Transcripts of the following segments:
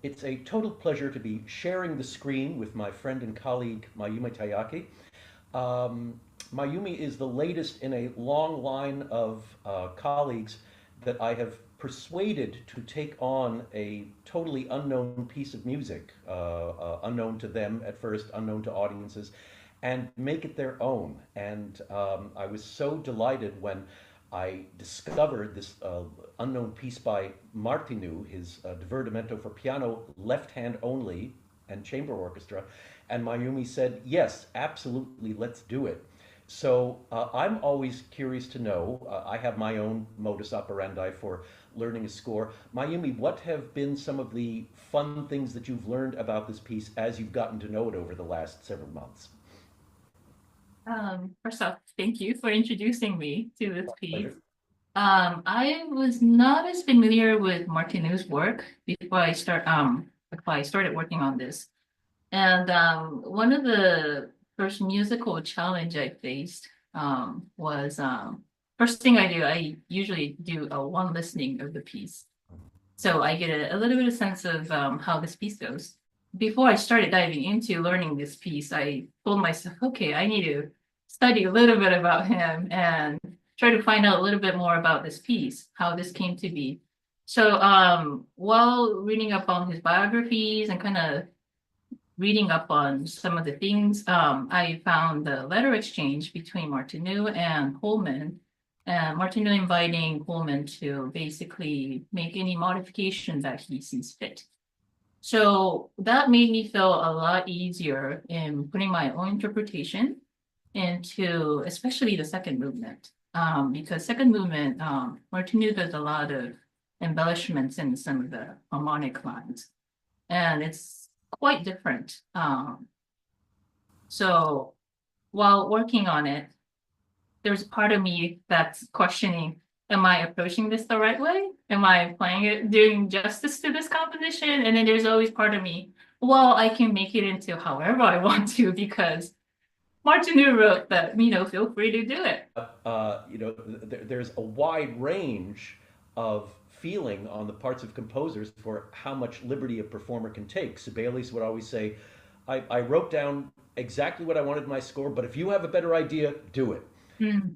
It's a total pleasure to be sharing the screen with my friend and colleague Mayumi Tayake. Um, Mayumi is the latest in a long line of colleagues that I have persuaded to take on a totally unknown piece of music, unknown to them at first, unknown to audiences, and make it their own. And I was so delighted when I discovered this unknown piece by Martinu, his Divertimento for piano, left hand only, and chamber orchestra. And Mayumi said, yes, absolutely, let's do it. So I'm always curious to know. I have my own modus operandi for learning a score. Mayumi, what have been some of the fun things that you've learned about this piece as you've gotten to know it over the last several months? First off, thank you for introducing me to this piece. Pleasure. I was not as familiar with Martinu's work before I started working on this. And one of the first musical challenge I faced was first thing I do, I usually do a one listening of the piece. So I get a little bit of sense of how this piece goes. Before I started diving into learning this piece, I told myself, okay, I need to study a little bit about him and try to find out a little bit more about this piece, how this came to be. So while reading up on his biographies and kind of reading up on some of the things, I found the letter exchange between Martinu and Holman, and Martinu inviting Holman to basically make any modification that he sees fit. So that made me feel a lot easier in putting my own interpretation into, especially the second movement, because second movement, Martinu does a lot of embellishments in some of the harmonic lines, and it's quite different. So while working on it, there's part of me that's questioning, am I approaching this the right way? Am I playing it, doing justice to this composition? And then there's always part of me, well, I can make it into however I want to because Martinu wrote that, feel free to do it. There's a wide range of feeling on the parts of composers for how much liberty a performer can take. Sibelius would always say, I wrote down exactly what I wanted in my score, but if you have a better idea, do it. Mhm.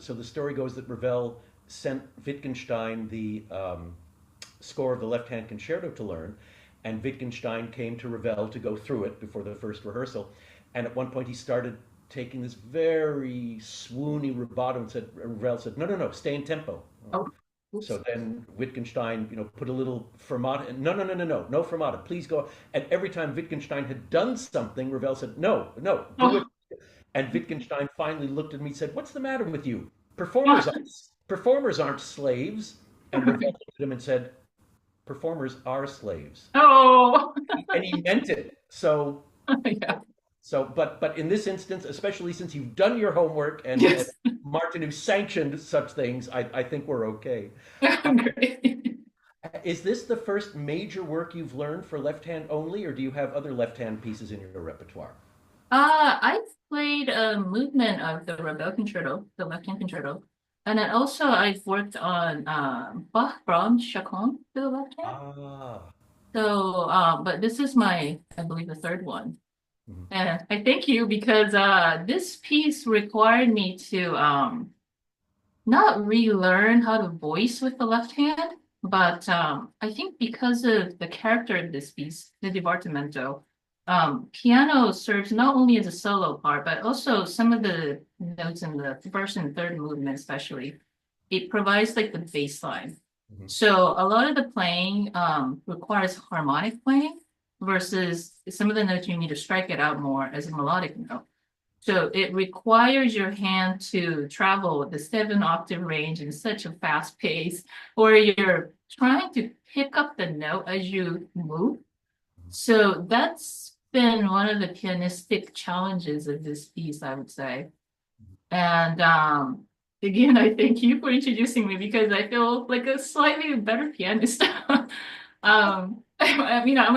So the story goes that Ravel sent Wittgenstein the score of the Left Hand Concerto to learn, and Wittgenstein came to Ravel to go through it before the first rehearsal. And at one point, he started taking this very swoony rubato, and Ravel said, "No, no, no, stay in tempo." Oh, oops. So then Wittgenstein, put a little fermata. And, no, no, no, no, no, no fermata. Please go. And every time Wittgenstein had done something, Ravel said, "No, no, do it." Oh. And Wittgenstein finally looked at me and said, "What's the matter with you? Performers aren't slaves." And Ravel looked at him and said, "Performers are slaves." Oh, And he meant it. So yeah. but in this instance, especially since you've done your homework and Yes. Martin, who sanctioned such things, I think we're okay. Uh, Great. is this the first major work you've learned for left hand only, or do you have other left hand pieces in your repertoire? I've played a movement of the Rebel Concerto, the left-hand concerto. And then also I've worked on Bach, Brahms, Chaconne for the left hand. Ah, So, but this is I believe, the third one. mhm. And I thank you because this piece required me to not relearn how to voice with the left hand, but I think because of the character of this piece, the Divertimento, piano serves not only as a solo part, but also some of the notes in the first and third movement, especially. It provides like the bass line. Mhm. So a lot of the playing requires harmonic playing versus some of the notes you need to strike it out more as a melodic note. So it requires your hand to travel the 7 octave range in such a fast pace, where you're trying to pick up the note as you move. So that's been one of the pianistic challenges of this piece, I would say. And again, I thank you for introducing me because I feel like a slightly better pianist. I'm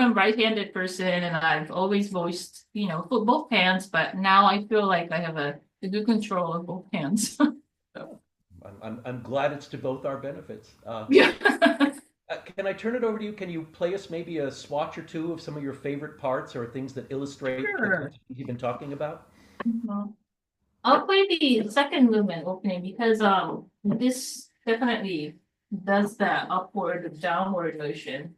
a right-handed person and I've always voiced, for both hands, but now I feel like I have a good control of both hands. So, I'm glad it's to both our benefits. yeah. can I turn it over to you? Can you play us maybe a swatch or two of some of your favorite parts or things that illustrate the kinds Sure. of things you've been talking about? Mhm. I'll play the second movement opening because this definitely does that upward downward motion.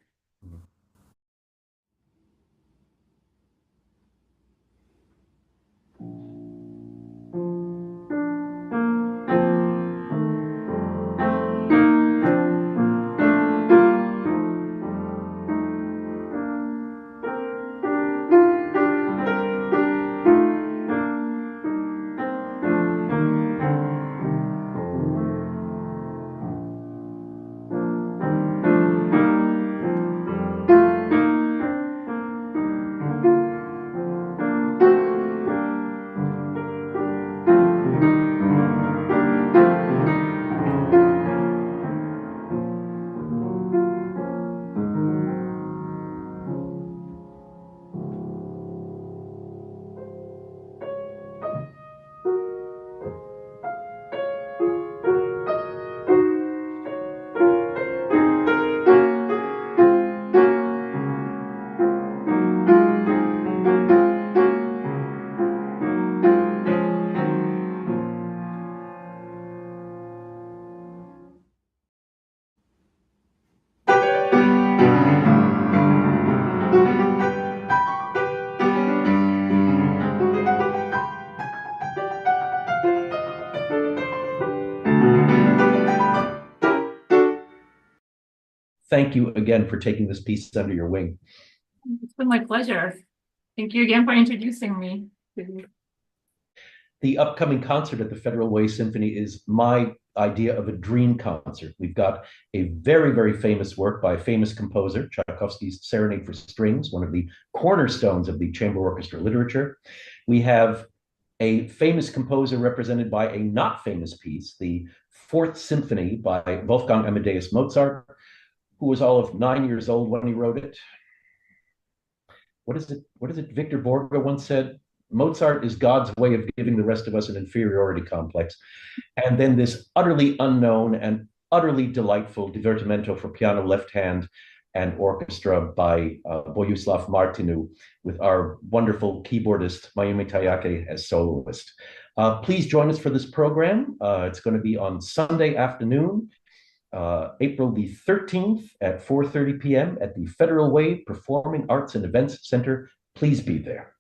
Thank you again for taking this piece under your wing. It's been my pleasure. Thank you again for introducing me. The upcoming concert at the Federal Way Symphony is my idea of a dream concert. We've got a very, very famous work by a famous composer, Tchaikovsky's Serenade for Strings, one of the cornerstones of the chamber orchestra literature. We have a famous composer represented by a not famous piece, the Fourth Symphony by Wolfgang Amadeus Mozart, who was all of 9 years old when he wrote it. What is it? What is it? Victor Borge once said, Mozart is God's way of giving the rest of us an inferiority complex. And then this utterly unknown and utterly delightful Divertimento for piano left hand and orchestra by Bohuslav Martinu with our wonderful keyboardist Mayumi Tayake as soloist. Please join us for this program. It's going to be on Sunday afternoon, April the 13th at 4:30 p.m. at the Federal Way Performing Arts and Events Center. Please be there.